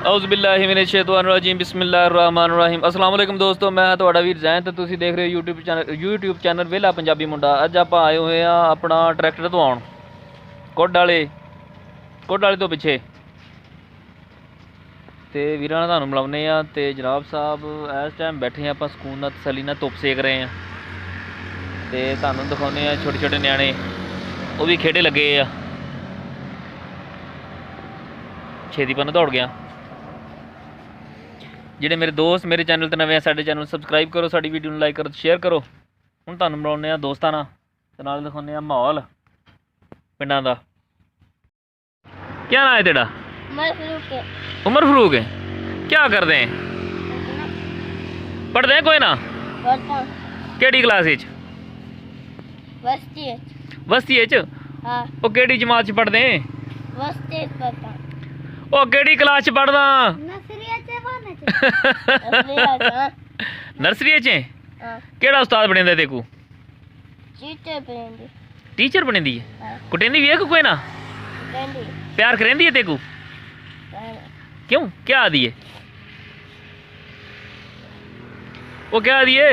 औज़ुबिल्लाहिमिनश्शैतानिर्रजीम बिस्मिल्लाहिर्रहमानिर्रहीम। अस्सलाम वालेकुम दोस्तों, मैं ਤੁਹਾਡਾ ਵੀਰ ਜ਼ੈਨ ਤੇ ਤੁਸੀਂ ਦੇਖ ਰਹੇ ਹੋ YouTube ਚੈਨਲ ਵੇਲਾ ਪੰਜਾਬੀ ਮੁੰਡਾ। ਅੱਜ ਆਪਾਂ ਆਏ ਹੋਏ ਆ ਆਪਣਾ ਟਰੈਕਟਰ ਧਵਾਉਣ ਕੋਡ ਵਾਲੇ ਤੋਂ ਪਿੱਛੇ ਤੇ ਵੀਰਾਂ ਨਾਲ ਤੁਹਾਨੂੰ ਮਿਲਾਉਂਦੇ ਆ। ਤੇ ਜਨਾਬ ਸਾਹਿਬ ਇਸ ਟਾਈਮ ਬੈਠੇ ਆ ਆਪਾਂ ਸਕੂਨ ਨਾਲ ਤਸੱਲੀ ਨਾਲ ਧੁੱਪ ਸੇਕ ਰਹੇ ਆ ਤੇ ਤੁਹਾਨੂੰ ਦਿਖਾਉਂਦੇ ਆ ਛੋਟੇ ਛੋਟੇ ਨਿਆਣੇ ਉਹ ਵੀ ਖੇਡੇ ਲੱਗੇ ਆ। ਛੇਤੀ ਪੰਨ ਦੌੜ ਗਿਆ। ਜਿਹੜੇ ਮੇਰੇ ਦੋਸਤ ਮੇਰੇ ਚੈਨਲ ਤੇ ਨਵੇਂ ਆ ਸਾਡੇ ਚੈਨਲ ਨੂੰ ਸਬਸਕ੍ਰਾਈਬ ਕਰੋ, ਸਾਡੀ ਵੀਡੀਓ ਨੂੰ ਲਾਈਕ ਕਰੋ, ਸ਼ੇਅਰ ਕਰੋ। ਹੁਣ ਤੁਹਾਨੂੰ ਮਿਲਾਉਂਦੇ ਆ ਦੋਸਤਾਂ ਨਾਲ ਤੇ ਨਾਲ ਦਿਖਾਉਂਦੇ ਆ ਮਾਹੌਲ ਪਿੰਡਾਂ ਦਾ। ਕੀ ਨਾਂ ਹੈ ਤੇਰਾ? उमर फरूक है। क्या करते हैं? पढ़ते हैं कोई ना? केड़ी क्लास वस्ती वो केड़ी जमात च पढ़ते हैं? ओ केड़ी क्लास च पढ़दा? नर्सरी च। केड़ा उस्ताद बनेंदा तेकू? टीचर बनेंदी है। कुटेंदी भी है कोई ना? प्यार करेंदी है तेकू? क्यों क्या दिए? वो क्या दिए?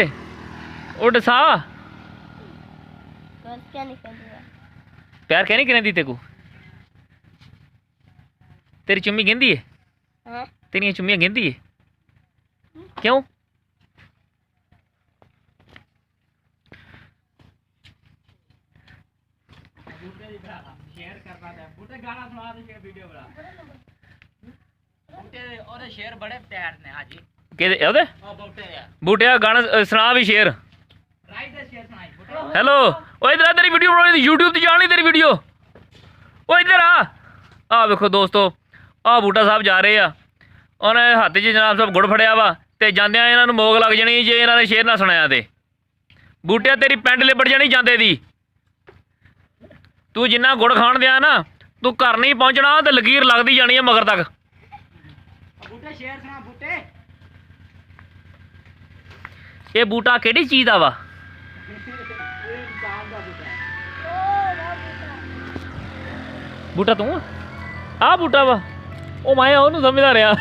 वो डसा प्यार क्या नहीं करें तेको? तेरी चुम्मी गिनती है? तेरी चुम्मियां गिनती है? क्यों? बूटे गाना सुना भी शेर। हेलो ओ इधर तेरी वीडियो बनानी यूट्यूब ते जानी तेरी वीडियो। ओ इधर आ देखो दोस्तों आ बूटा साहब जा रहे हैं। उन्हें हाथ च जनाब साहब गुड़ फड़िया वा ते जांदियां इन्हां नूं मोग लग जानी जे इन्हां ने शेर ना सुनाया ते। बूटिया तेरी पैंट लिबड़ जानी जांदे दी। तू जिन्ना गुड़ खाण दिया ना तू घर नहीं पहुंचना ते लकीर लगदी जानी है मगर तक। ये बूटा केड़ी चीज दा वा? बूटा तू आ बूटा वा ओ मैं ओनू समझदा रहा।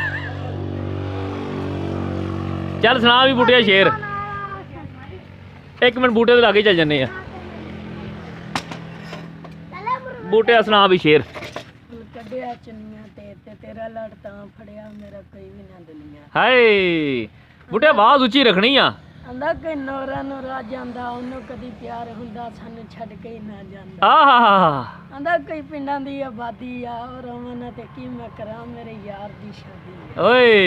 चल सुना भी बूटे शेर। एक मिनट बूटे दे लागे चल जन्ने आ। बूटे सुना भी शेर। हाय बूटे आवाज उची रखनी आ। आंदा कि नोरा नोरा जांदा ओनू कदी प्यार हुंदा सानू छड्ड के ही ना जांदा। आंदा कोई पिंडां दी आबादी आ और अमन ते की मैं करा मेरे यार दी शादी। ओए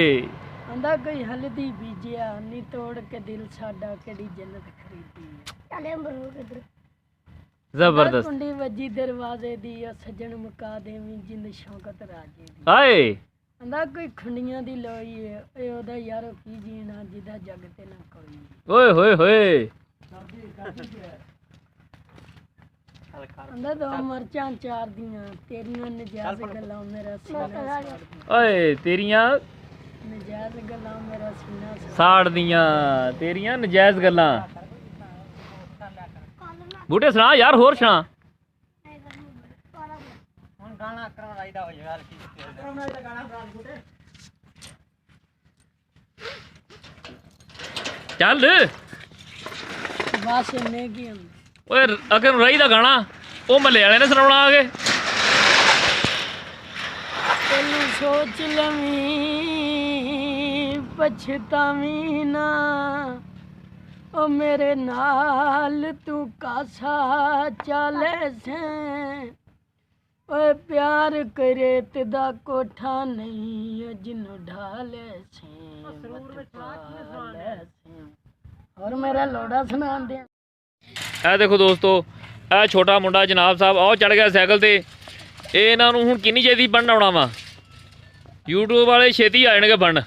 आंदा कोई हल्दी बीजिया नी तोड़ के दिल साडा केड़ी जन्नत खरीदी। चले मरूक इधर जबरदस्त कुंडी वजी दरवाजे दी सजन मुका देवी जिंद शौकत राजे दी। हाय आंदा कोई खंडियां दी लोई है ए ओदा यारो की जीना जिदा जग ते ना कोई। ओए होए होए आंदा दो मरचां चार दियां तेरियां नजायज गल्लां मेरा सीना। ओए तेरियां नजायज गल्लां मेरा सीना साड़ दियां तेरियां नजायज गल्लां। बूटे सुना यार होर सुना। चल अगर रही दा गाना वो मल्ले वाले ने सुनाना आगे। तेनू सोच लवी पछतावी ना ओ मेरे नाल तू कासा चले से। ओए प्यार करे तेदा कोठा नहीं जिन्नू ढाले से। और मेरा लोड़ा सुना दे। ए देखो दोस्तों ए छोटा मुंडा जनाब साहब आओ चढ़ गया साइकिल ते। इन्हां नूं हुण किन्नी छेती पढ़न आउणा वा। यूट्यूब वाले छेती आ जाणगे पढ़न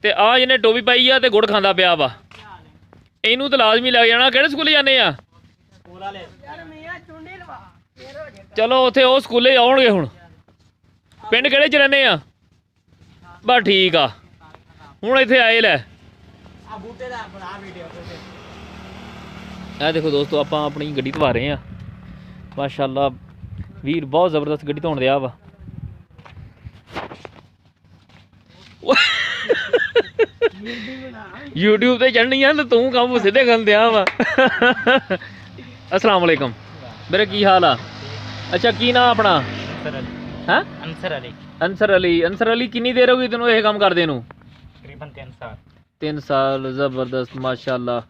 ते आ जिन्हें टोपी पाई आ ते गुड़ खांदा पिया वा। इनू तो लाजमी लग जाना। किहड़े स्कूले जाने आ? चलो उत्थे वो स्कूले आउणगे। हुण पिंड किहड़े च रहने आ? बस ठीक आ हुण इत्थे आए लै। ਇਹ देखो दोस्तों ਆਪਾਂ अपनी गड्डी धवा रहे हैं माशाअल्लाह वीर बहुत ज़बरदस्त गड्डी धोण दिया वा। YouTube ਤੇ ਚੜਨੀ ਆ ਤੇ ਤੂੰ ਕੰਮ ਸਿੱਧੇ ਕਰਨ ਦਿਆ ਵਾ अस्सलाम वालेकुम मेरे की हाल आ अच्छा की नाम अपना है अंसर अली किन्नी देर होगी तेनों ये काम करदे नूं तकरीबन 3 साल जबरदस्त माशाल्लाह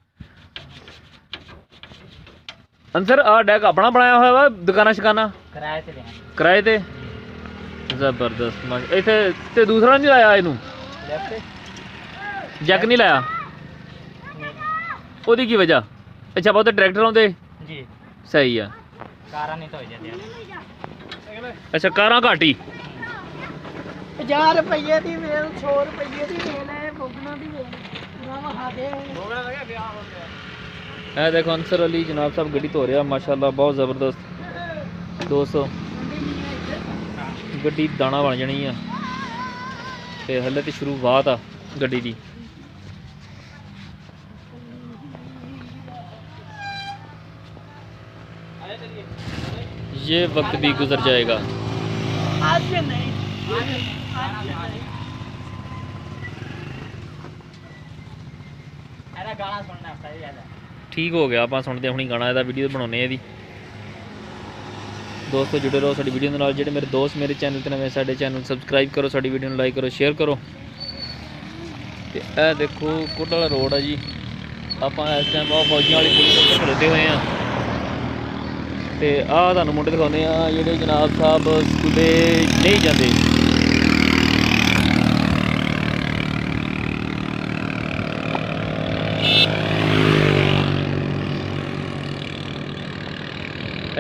अंसर आ डैक अपना बनाया हुआ वा दुकाना शिकाना किराए ते जबरदस्त इत्थे ते दूसरा नहीं लाया इनू जैक नहीं लाया ओदी की वजह अच्छा बहुत ट्रैक्टर आउंदे जी सही है कारां नहीं तो हो जाती अच्छा कारां घट ही 50 रुपये की वेल 100 रुपये की वेल है बोगना की वेल है देखो अंसर अली जनाब साहब गड्डी धो रहा माशाल्लाह बहुत ज़बरदस्त 200 गड्डी दाना बन जानी है ते हले तो शुरुआत आ गड्डी दी ये वक्त भी गुजर जाएगा आज नहीं गाना सुनना सही है ठीक हो गया आप सुनते हुणी गाना ਇਹਦਾ ਵੀਡੀਓ ਬਣਾਉਨੇ ਇਹਦੀ ਦੋਸਤੋ ਜੁੜੇ ਰਹੋ ਸਾਡੀ ਵੀਡੀਓ ਦੇ ਨਾਲ ਜਿਹੜੇ ਮੇਰੇ ਦੋਸਤ ਮੇਰੇ ਚੈਨਲ ਤੇ ਨਵੇਂ ਸਾਡੇ ਚੈਨਲ ਸਬਸਕ੍ਰਾਈਬ ਕਰੋ ਸਾਡੀ ਵੀਡੀਓ ਨੂੰ ਲਾਈਕ ਕਰੋ ਸ਼ੇਅਰ ਕਰੋ ਤੇ ਇਹ ਦੇਖੋ ਕੋਟ ਵਾਲਾ ਰੋਡ ਆ ਜੀ ਆਪਾਂ ਇਸ ਟਾਈਮ ਬਹੁਤ ਫੌਜੀਆਂ ਵਾਲੀ ਪੁਲਿਸ ਉੱਤੇ ਖੜੋਤੇ ਹੋਏ ਆ ਤੇ ਆਹ ਤੁਹਾਨੂੰ ਮੁੰਡੇ ਦਿਖਾਉਂਦੇ ਆ ਜਿਹੜੇ ਜਨਾਬ ਸਾਹਿਬ ਸਕੂਲੇ ਨਹੀਂ ਜਾਂਦੇ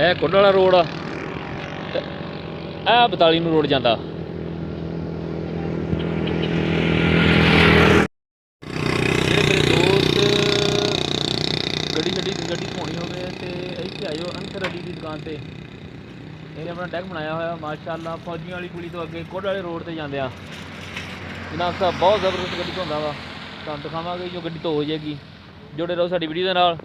ਇਹ ਕੋਟ ਵਾਲਾ ਰੋਡ ਆ ਇਹ 42 ਨੂੰ ਰੋਡ ਜਾਂਦਾ ਜਿਹੜੇ ਮੇਰੇ ਦੋਸਤ ਗੱਡੀ ਧੋਣੀ ਹੋਵੇ ਤੇ ਇੱਥੇ ਆਇਓ ਅੰਸਰ ਅਲੀ ਦੀ ਦੁਕਾਨ ਤੇ ਇਹਨੇ ਆਪਣਾ ਡੈਕ ਬਣਾਇਆ ਹੋਇਆ ਮਾਸ਼ਾਅੱਲਾ ਫੌਜੀਆਂ ਵਾਲੀ ਪੁਲੀ ਤੋਂ ਅੱਗੇ ਕੋਟ ਵਾਲੇ ਰੋਡ ਤੇ ਜਾਂਦੇ ਆ ਜਨਾਬ ਸਾਹਿਬ ਬਹੁਤ ਜ਼ਬਰਦਸਤ ਗੱਡੀ ਧੋਂਦਾ ਵਾ ਤੁਹਾਨੂੰ ਦਿਖਾਵਾਂਗੇ ਜੋ ਗੱਡੀ ਧੋ ਹੋ ਜਾਏਗੀ ਜੁੜੇ ਰਹੋ ਸਾਡੀ ਵੀਡੀਓ ਦੇ ਨਾਲ